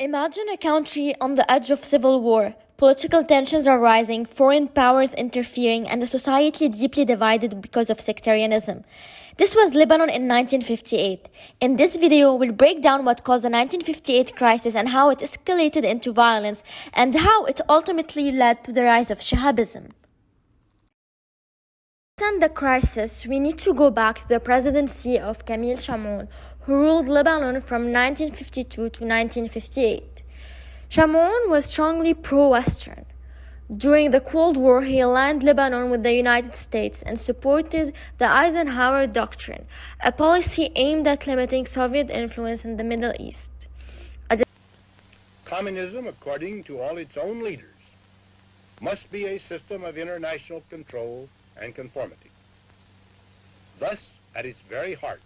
Imagine a country on the edge of civil war. Political tensions are rising, foreign powers interfering, and a society deeply divided because of sectarianism. This was Lebanon in 1958. In this video, we'll break down what caused the 1958 crisis and how it escalated into violence, and how it ultimately led to the rise of Shehabism. To understand the crisis, we need to go back to the presidency of Camille Chamoun, who ruled Lebanon from 1952 to 1958. Chamoun was strongly pro-Western. During the Cold War, he aligned Lebanon with the United States and supported the Eisenhower Doctrine, a policy aimed at limiting Soviet influence in the Middle East. Communism, according to all its own leaders, must be a system of international control and conformity. Thus, at its very heart,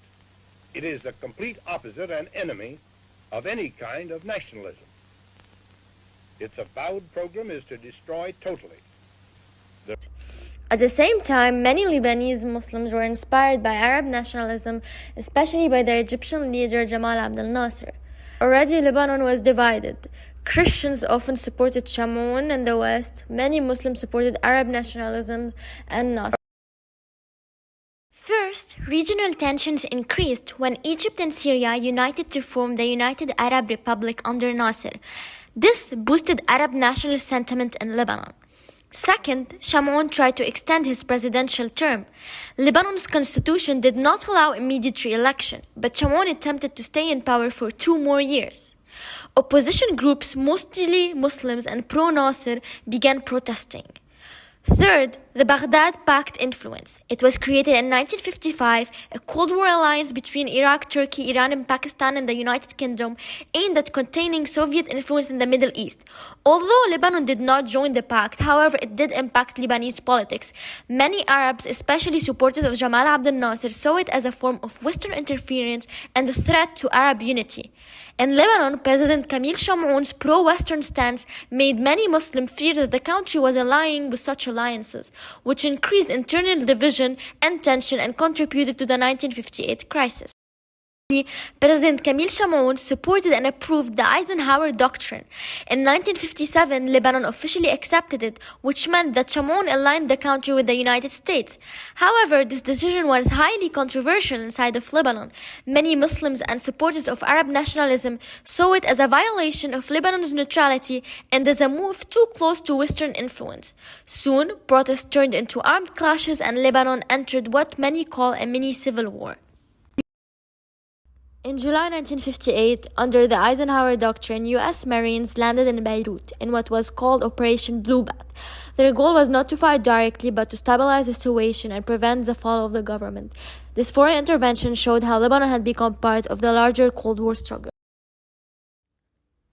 it is the complete opposite and enemy of any kind of nationalism. Its avowed program is to destroy totally. At the same time, many Lebanese Muslims were inspired by Arab nationalism, especially by the Egyptian leader Jamal Abdel Nasser. Already Lebanon was divided. Christians often supported Chamoun in the West. Many Muslims supported Arab nationalism and Nasser. First, regional tensions increased when Egypt and Syria united to form the United Arab Republic under Nasser. This boosted Arab nationalist sentiment in Lebanon. Second, Chamoun tried to extend his presidential term. Lebanon's constitution did not allow immediate re-election, but Chamoun attempted to stay in power for 2 more years. Opposition groups, mostly Muslims and pro-Nasser, began protesting. Third, the Baghdad Pact influence. It was created in 1955, a Cold War alliance between Iraq, Turkey, Iran, and Pakistan and the United Kingdom, aimed at containing Soviet influence in the Middle East. Although Lebanon did not join the pact, however, it did impact Lebanese politics. Many Arabs, especially supporters of Jamal Abdel Nasser, saw it as a form of Western interference and a threat to Arab unity. In Lebanon, President Camille Chamoun's pro-Western stance made many Muslims fear that the country was allying with such alliances, which increased internal division and tension and contributed to the 1958 crisis. President Camille Chamoun supported and approved the Eisenhower Doctrine. In 1957, Lebanon officially accepted it, which meant that Chamoun aligned the country with the United States. However, this decision was highly controversial inside of Lebanon. Many Muslims and supporters of Arab nationalism saw it as a violation of Lebanon's neutrality and as a move too close to Western influence. Soon, protests turned into armed clashes and Lebanon entered what many call a mini-civil war. In July 1958, under the Eisenhower Doctrine, U.S. Marines landed in Beirut in what was called Operation Bluebath. Their goal was not to fight directly, but to stabilize the situation and prevent the fall of the government. This foreign intervention showed how Lebanon had become part of the larger Cold War struggle.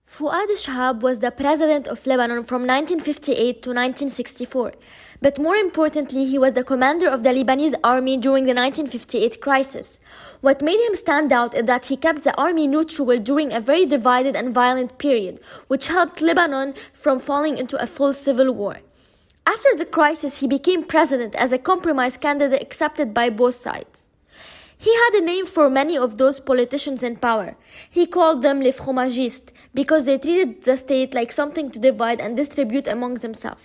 Fouad Chehab was the president of Lebanon from 1958 to 1964. But more importantly, he was the commander of the Lebanese army during the 1958 crisis. What made him stand out is that he kept the army neutral during a very divided and violent period, which helped Lebanon from falling into a full civil war. After the crisis, he became president as a compromise candidate accepted by both sides. He had a name for many of those politicians in power. He called them les fromagistes because they treated the state like something to divide and distribute among themselves.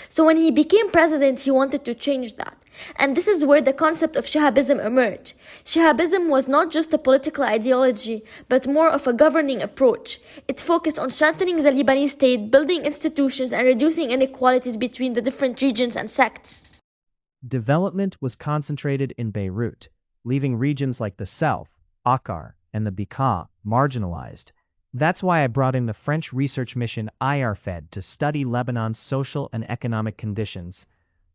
So when he became president, he wanted to change that. And this is where the concept of Shehabism emerged. Shehabism was not just a political ideology, but more of a governing approach. It focused on strengthening the Lebanese state, building institutions, and reducing inequalities between the different regions and sects. Development was concentrated in Beirut, leaving regions like the south, Akkar, and the Bekaa marginalized. That's why I brought in the French research mission IRFED to study Lebanon's social and economic conditions.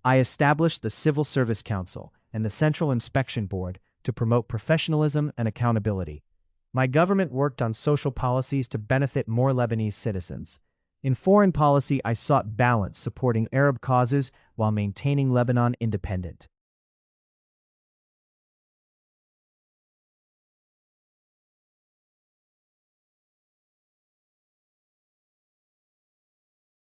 I established the Civil Service Council and the Central Inspection Board to promote professionalism and accountability. My government worked on social policies to benefit more Lebanese citizens. In foreign policy, I sought balance, supporting Arab causes while maintaining Lebanon independent.